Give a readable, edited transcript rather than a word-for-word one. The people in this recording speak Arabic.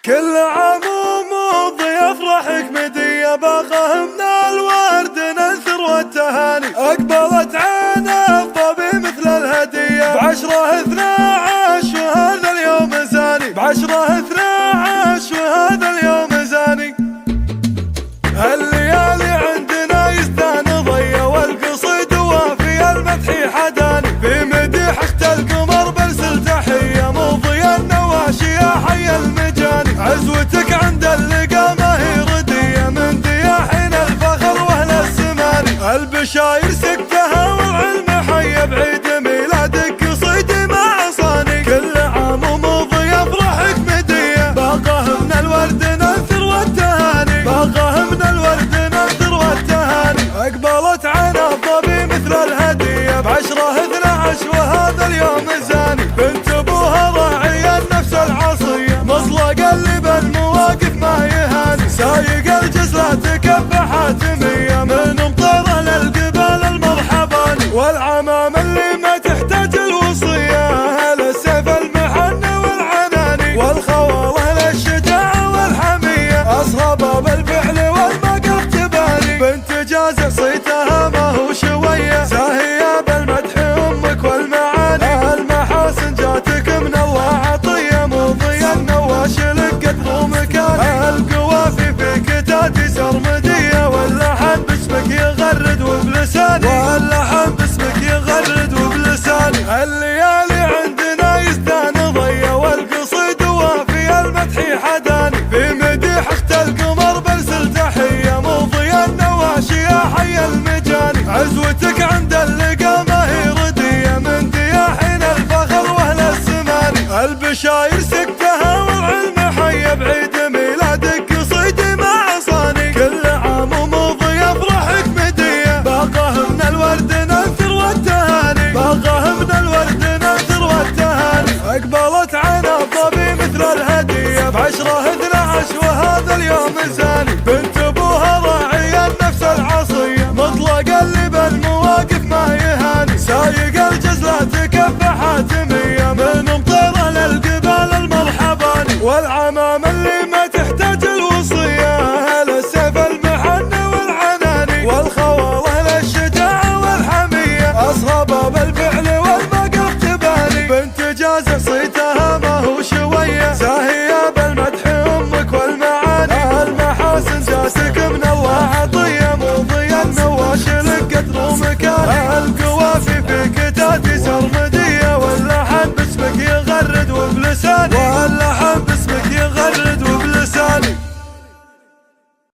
كل عام ومضي افرحك مدية، باقه من الورد ننثر والتهاني. اقبلت عين الظبي مثل الهدية بعشرة 12 وهذا اليوم زاني، بعشرة 12 وهذا اليوم زاني. الليالي عندنا يستان ضيا والقصيد وفي المدح حداني. في مديح اخت القمر برسل تحية مضي النواشي يا حي المجاني. عزوتك عند اللقا ما هي ردية من دياحين الفخر واهل السماني. البشاير سكتها والعلم حي بعيد ميلادك قصيدي مع صاني. كل عام ومضي افرحك مدية، باقه من الورد ننثر والتهاني، باقه من الورد ننثر والتهاني. اقبلت عين الظبي مثل الهدية بعشرة 12 وهذا اليوم زاني. بنت ابوها راعي النفس العصية مصلق اللي بالمواقف ما يهاني. سايق الجزلة تكفى حاتمية من مطيرة للقبال المرحباني. والعمام اللي ما تحتاج الوصية اهل السيف المحن والعناني. والخواله للشجاعة والحمية اصحاب بالفعل والمقف تباني. بنت جازع صيتها ما هو شوية زاهية بالمدح امك والمعاني. المحاسن جاتك من الله عطية مضي النواش لك قدر ومكاني. القوافي في كتاتي سرمدية واللحن باسمك يغرد وبلساني، واللحن باسمك يغرد وبلساني. الليالي عندنا يستان ضيا والقصيد وفي المدح حداني. في مديح اخت القمر برسل تحية مضي النواشي يا حي المجاني. عزوتك عند اللقا ما هي ردية من دياحين الفخر واهل السماني. البشاير سكتها والعلم حي بعيد ميلادك قصيدي مع صاني. كل عام ومضي افرحك مدية، باقه من الورد ننثر والتهاني، باقه من الورد ننثر والتهاني. اقبلت عين الظبي مثل الهدية بعشرة 12 وهذا اليوم زاني. بنت ابوها راعي النفس العصية مطلق اللي بالمواقف ما يهاني. سايق الجزلة تكفى حاتمية من مطيرة للقبال المرحباني. والعمام اللي ما تحتاج الوصية اهل السيف المحن والعناني. والخواله للشجاعة والحمية اصحاب بالفعل والمقف تباني. بنت جازع صيتها ما هو شوية زاهية بالمدح امك والمعاني. المحاسن جاتك من الله عطية مضي النواش لك قدر ومكاني. القوافي في كتاتي سرمدية واللحن باسمك يغرد وبلساني، واللحن باسمك يغرد